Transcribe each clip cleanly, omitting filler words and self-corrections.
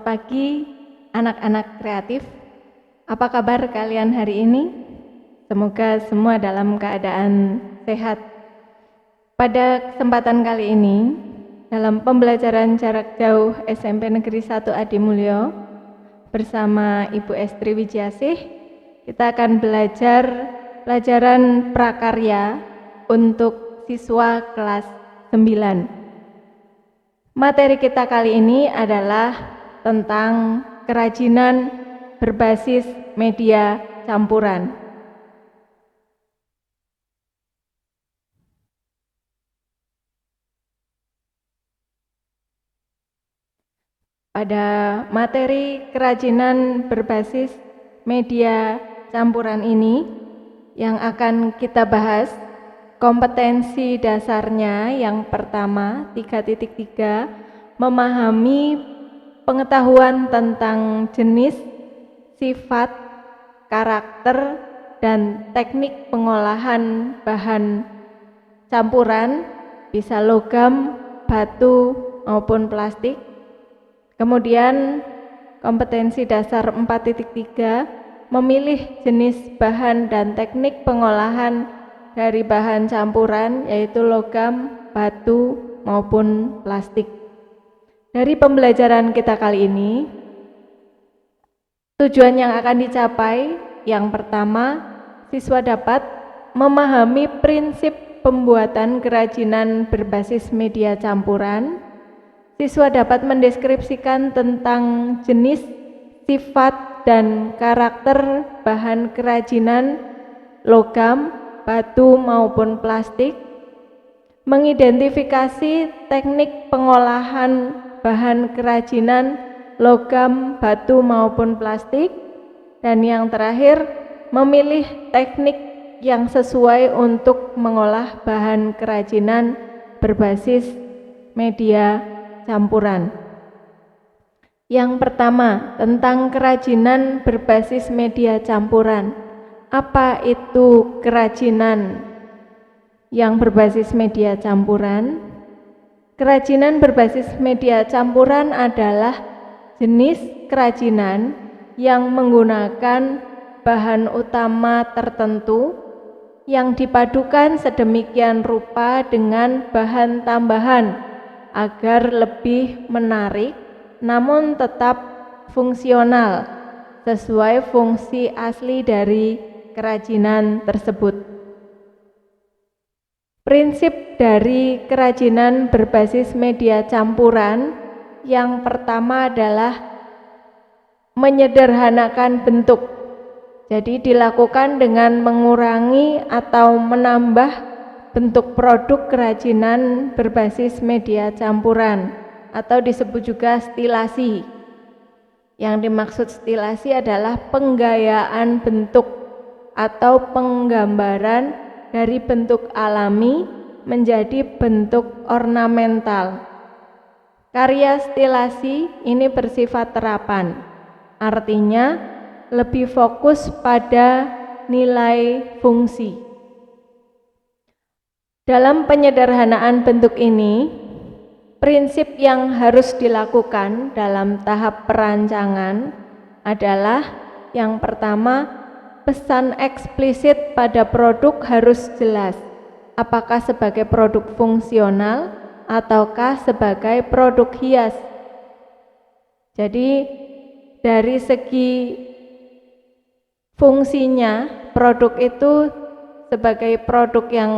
Selamat pagi anak-anak kreatif. Apa kabar kalian hari ini? Semoga semua dalam keadaan sehat. Pada kesempatan kali ini, dalam pembelajaran jarak jauh SMP Negeri 1 Adimulyo bersama Ibu Estri Wijiasih, kita akan belajar pelajaran prakarya untuk siswa kelas 9. Materi kita kali ini adalah tentang kerajinan berbasis media campuran. Pada materi kerajinan berbasis media campuran ini yang akan kita bahas, kompetensi dasarnya yang pertama 3.3 memahami pengetahuan tentang jenis, sifat, karakter, dan teknik pengolahan bahan campuran bisa logam, batu, maupun plastik. Kemudian kompetensi dasar 4.3 memilih jenis bahan dan teknik pengolahan dari bahan campuran yaitu logam, batu, maupun plastik. Dari pembelajaran kita kali ini, tujuan yang akan dicapai yang pertama, siswa dapat memahami prinsip pembuatan kerajinan berbasis media campuran. Siswa dapat mendeskripsikan tentang jenis, sifat, dan karakter bahan kerajinan logam, batu maupun plastik, mengidentifikasi teknik pengolahan bahan kerajinan logam, batu maupun plastik, dan yang terakhir memilih teknik yang sesuai untuk mengolah bahan kerajinan berbasis media campuran. Yang pertama, tentang kerajinan berbasis media campuran. Apa itu kerajinan yang berbasis media campuran? Kerajinan berbasis media campuran adalah jenis kerajinan yang menggunakan bahan utama tertentu yang dipadukan sedemikian rupa dengan bahan tambahan agar lebih menarik namun tetap fungsional sesuai fungsi asli dari kerajinan tersebut. Prinsip dari kerajinan berbasis media campuran yang pertama adalah menyederhanakan bentuk. Jadi dilakukan dengan mengurangi atau menambah bentuk produk kerajinan berbasis media campuran atau disebut juga stilasi. Yang dimaksud stilasi adalah penggayaan bentuk atau penggambaran dari bentuk alami menjadi bentuk ornamental. Karya stilasi ini bersifat terapan, artinya lebih fokus pada nilai fungsi. Dalam penyederhanaan bentuk ini, prinsip yang harus dilakukan dalam tahap perancangan adalah yang pertama, pesan eksplisit pada produk harus jelas, apakah sebagai produk fungsional ataukah sebagai produk hias. Jadi dari segi fungsinya, produk itu sebagai produk yang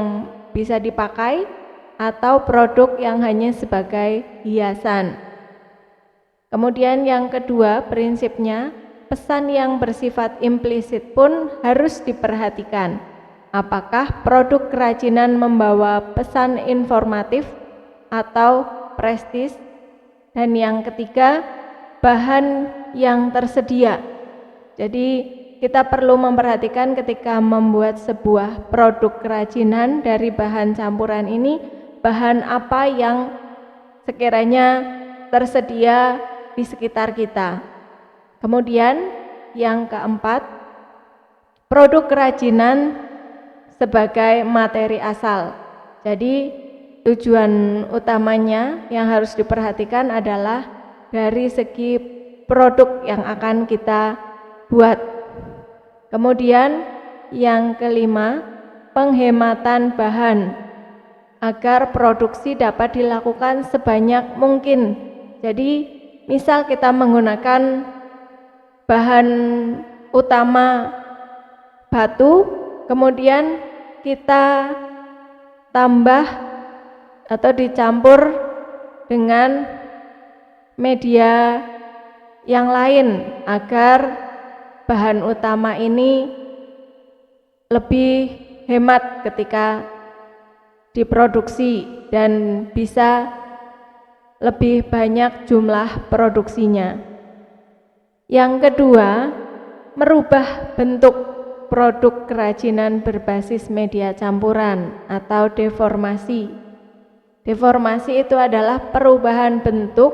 bisa dipakai atau produk yang hanya sebagai hiasan. Kemudian yang kedua prinsipnya, pesan yang bersifat implisit pun harus diperhatikan. Apakah produk kerajinan membawa pesan informatif atau prestis? Dan yang ketiga, bahan yang tersedia. Jadi kita perlu memperhatikan ketika membuat sebuah produk kerajinan dari bahan campuran ini, bahan apa yang sekiranya tersedia di sekitar kita. Kemudian yang keempat, produk kerajinan sebagai materi asal. Jadi tujuan utamanya yang harus diperhatikan adalah dari segi produk yang akan kita buat. Kemudian yang kelima, penghematan bahan agar produksi dapat dilakukan sebanyak mungkin. Jadi misal kita menggunakan bahan utama batu, kemudian kita tambah atau dicampur dengan media yang lain agar bahan utama ini lebih hemat ketika diproduksi dan bisa lebih banyak jumlah produksinya. Yang kedua, merubah bentuk produk kerajinan berbasis media campuran atau deformasi. Deformasi itu adalah perubahan bentuk,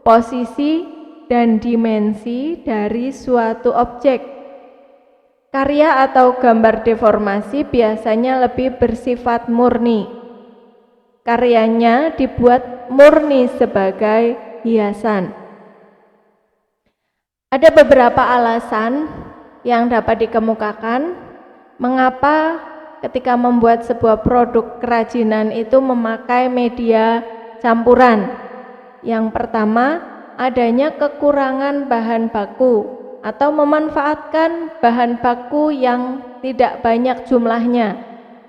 posisi, dan dimensi dari suatu objek. Karya atau gambar deformasi biasanya lebih bersifat murni. Karyanya dibuat murni sebagai hiasan. Ada beberapa alasan yang dapat dikemukakan mengapa ketika membuat sebuah produk kerajinan itu memakai media campuran. Yang pertama, adanya kekurangan bahan baku atau memanfaatkan bahan baku yang tidak banyak jumlahnya.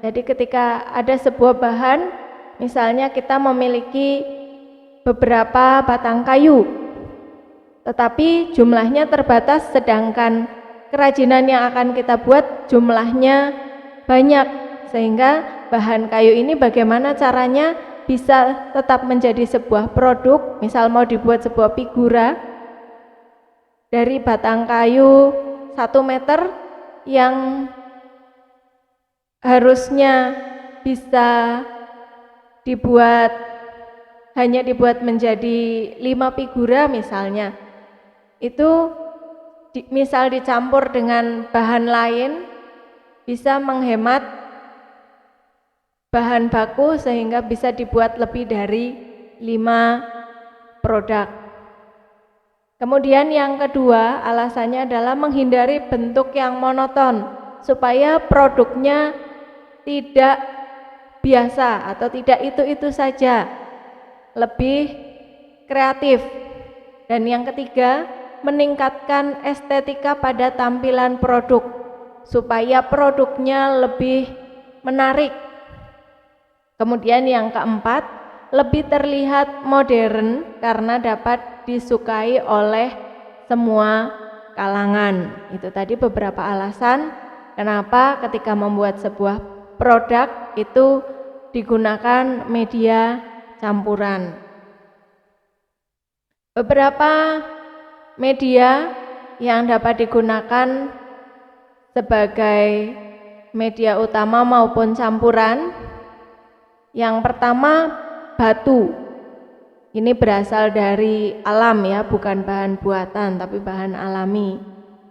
Jadi ketika ada sebuah bahan, misalnya kita memiliki beberapa batang kayu, tetapi jumlahnya terbatas, sedangkan kerajinan yang akan kita buat jumlahnya banyak, sehingga bahan kayu ini bagaimana caranya bisa tetap menjadi sebuah produk. Misal mau dibuat sebuah figura dari batang kayu 1 meter yang harusnya bisa hanya dibuat menjadi 5 figura misalnya, itu misal dicampur dengan bahan lain bisa menghemat bahan baku sehingga bisa dibuat lebih dari 5 produk. Kemudian yang kedua, alasannya adalah menghindari bentuk yang monoton supaya produknya tidak biasa atau tidak itu-itu saja, lebih kreatif. Dan yang ketiga, meningkatkan estetika pada tampilan produk supaya produknya lebih menarik. Kemudian yang keempat, lebih terlihat modern karena dapat disukai oleh semua kalangan. Itu tadi beberapa alasan kenapa ketika membuat sebuah produk itu digunakan media campuran. Beberapa media yang dapat digunakan sebagai media utama maupun campuran. Yang pertama, batu. Ini berasal dari alam ya, bukan bahan buatan tapi bahan alami.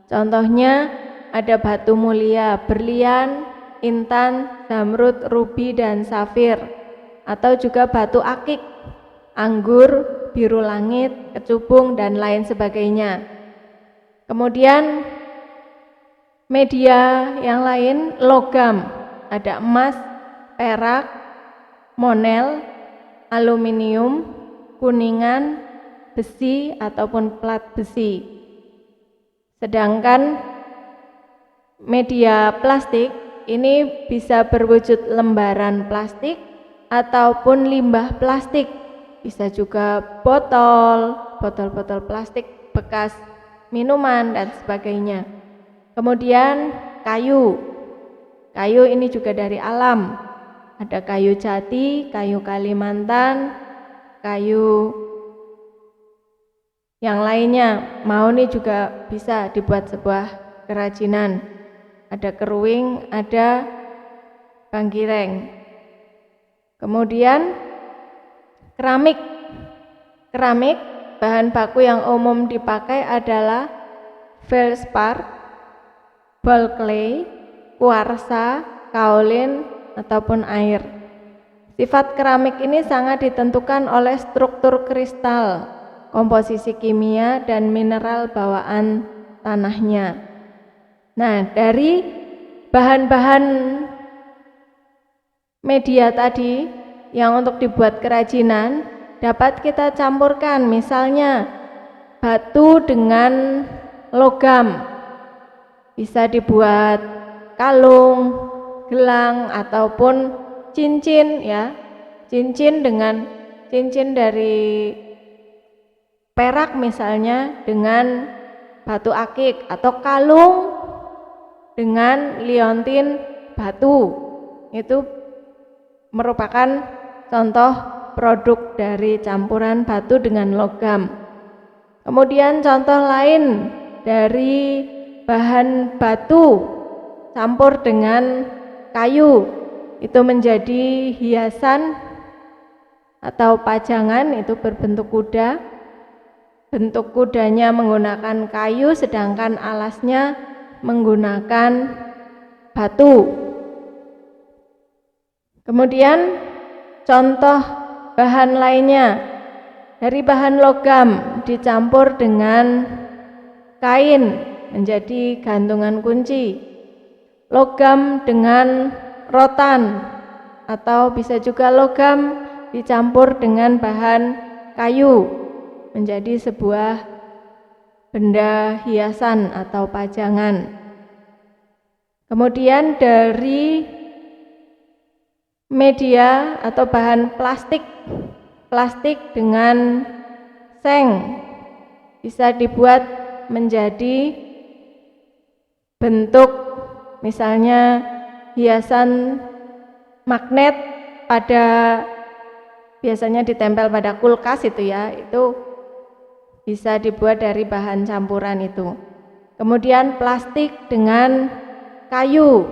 Contohnya ada batu mulia, berlian, intan, zamrud, rubi, dan safir. Atau juga batu akik, anggur, biru langit, kecubung, dan lain sebagainya. Kemudian media yang lain, logam, ada emas, perak, monel, aluminium, kuningan, besi ataupun plat besi. Sedangkan media plastik ini bisa berwujud lembaran plastik ataupun limbah plastik. Bisa juga botol-botol plastik bekas minuman dan sebagainya. Kemudian kayu. Kayu ini juga dari alam. Ada kayu jati, kayu Kalimantan, kayu yang lainnya. Mahoni juga bisa dibuat sebuah kerajinan. Ada keruing, ada bangkireng. Kemudian keramik. Keramik, bahan baku yang umum dipakai adalah feldspar, ball clay, kuarsa, kaolin, ataupun air. Sifat keramik ini sangat ditentukan oleh struktur kristal, komposisi kimia dan mineral bawaan tanahnya. Nah, dari bahan-bahan media tadi yang untuk dibuat kerajinan dapat kita campurkan, misalnya batu dengan logam, bisa dibuat kalung, gelang, ataupun cincin ya. Cincin dari perak misalnya dengan batu akik, atau kalung dengan liontin batu. Itu merupakan contoh produk dari campuran batu dengan logam. Kemudian contoh lain dari bahan batu campur dengan kayu, itu menjadi hiasan atau pajangan, itu berbentuk kuda. Bentuk kudanya menggunakan kayu, sedangkan alasnya menggunakan batu. Kemudian contoh bahan lainnya dari bahan logam dicampur dengan kain menjadi gantungan kunci. Logam dengan rotan, atau bisa juga logam dicampur dengan bahan kayu menjadi sebuah benda hiasan atau pajangan. Kemudian dari media atau bahan plastik dengan seng bisa dibuat menjadi bentuk, misalnya hiasan magnet biasanya ditempel pada kulkas itu ya, itu bisa dibuat dari bahan campuran itu. Kemudian plastik dengan kayu.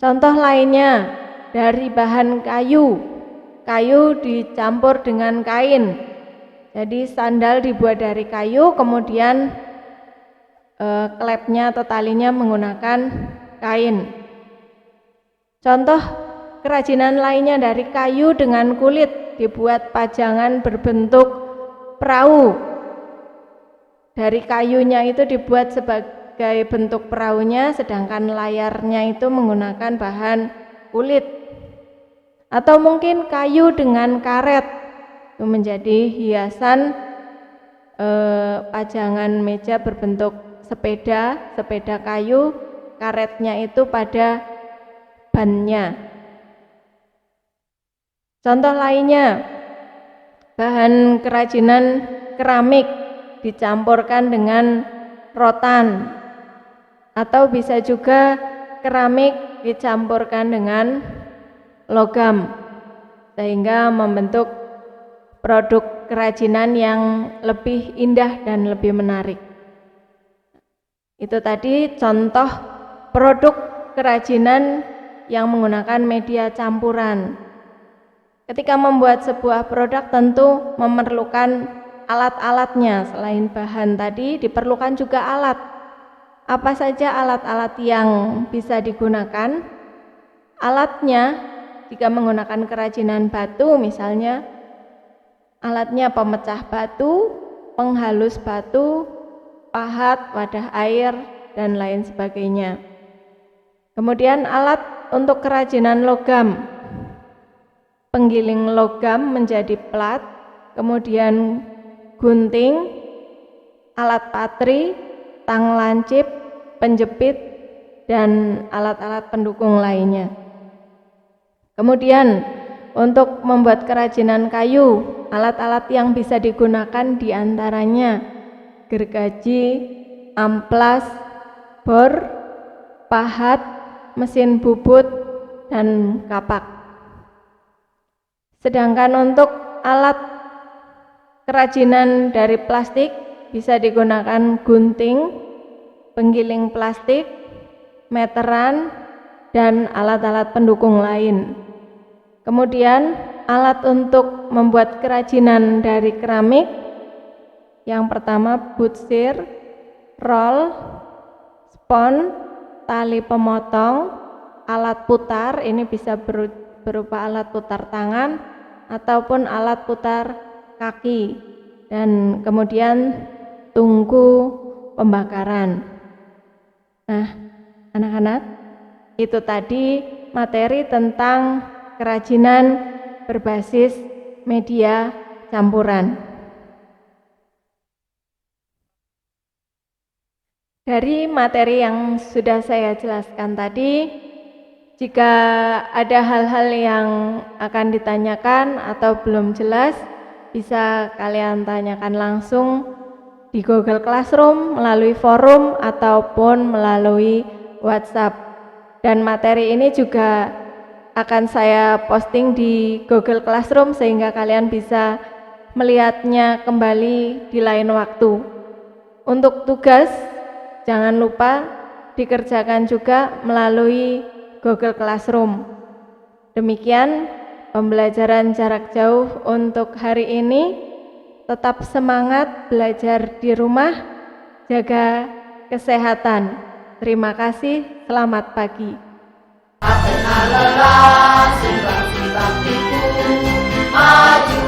Contoh lainnya dari bahan kayu dicampur dengan kain. Jadi sandal dibuat dari kayu, kemudian klepnya atau talinya menggunakan kain. Contoh kerajinan lainnya dari kayu dengan kulit dibuat pajangan berbentuk perahu. Dari kayunya itu dibuat sebagai bentuk perahunya, sedangkan layarnya itu menggunakan bahan kulit. Atau mungkin kayu dengan karet, itu menjadi hiasan pajangan meja berbentuk sepeda kayu, karetnya itu pada bannya. Contoh lainnya, bahan kerajinan keramik dicampurkan dengan rotan, atau bisa juga keramik dicampurkan dengan logam sehingga membentuk produk kerajinan yang lebih indah dan lebih menarik. Itu tadi contoh produk kerajinan yang menggunakan media campuran. Ketika membuat sebuah produk tentu memerlukan alat-alatnya. Selain bahan tadi diperlukan juga alat. Apa saja alat-alat yang bisa digunakan? Alatnya, jika menggunakan kerajinan batu misalnya, alatnya pemecah batu, penghalus batu, pahat, wadah air, dan lain sebagainya. Kemudian alat untuk kerajinan logam, penggiling logam menjadi plat, kemudian gunting, alat patri, tang lancip, penjepit, dan alat-alat pendukung lainnya. Kemudian untuk membuat kerajinan kayu, alat-alat yang bisa digunakan diantaranya gergaji, amplas, bor, pahat, mesin bubut, dan kapak. Sedangkan untuk alat kerajinan dari plastik bisa digunakan gunting, penggiling plastik, meteran, dan alat-alat pendukung lain. Kemudian alat untuk membuat kerajinan dari keramik, yang pertama butsir, roll, spon, tali pemotong, alat putar, ini bisa berupa alat putar tangan ataupun alat putar kaki, dan kemudian tungku pembakaran. Nah, anak-anak, itu tadi materi tentang kerajinan berbasis media campuran. Dari materi yang sudah saya jelaskan tadi, jika ada hal-hal yang akan ditanyakan atau belum jelas, bisa kalian tanyakan langsung di Google Classroom melalui forum ataupun melalui WhatsApp. Dan materi ini juga akan saya posting di Google Classroom sehingga kalian bisa melihatnya kembali di lain waktu. Untuk tugas, jangan lupa dikerjakan juga melalui Google Classroom. Demikian pembelajaran jarak jauh untuk hari ini. Tetap semangat belajar di rumah, jaga kesehatan. Terima kasih, selamat pagi. Maju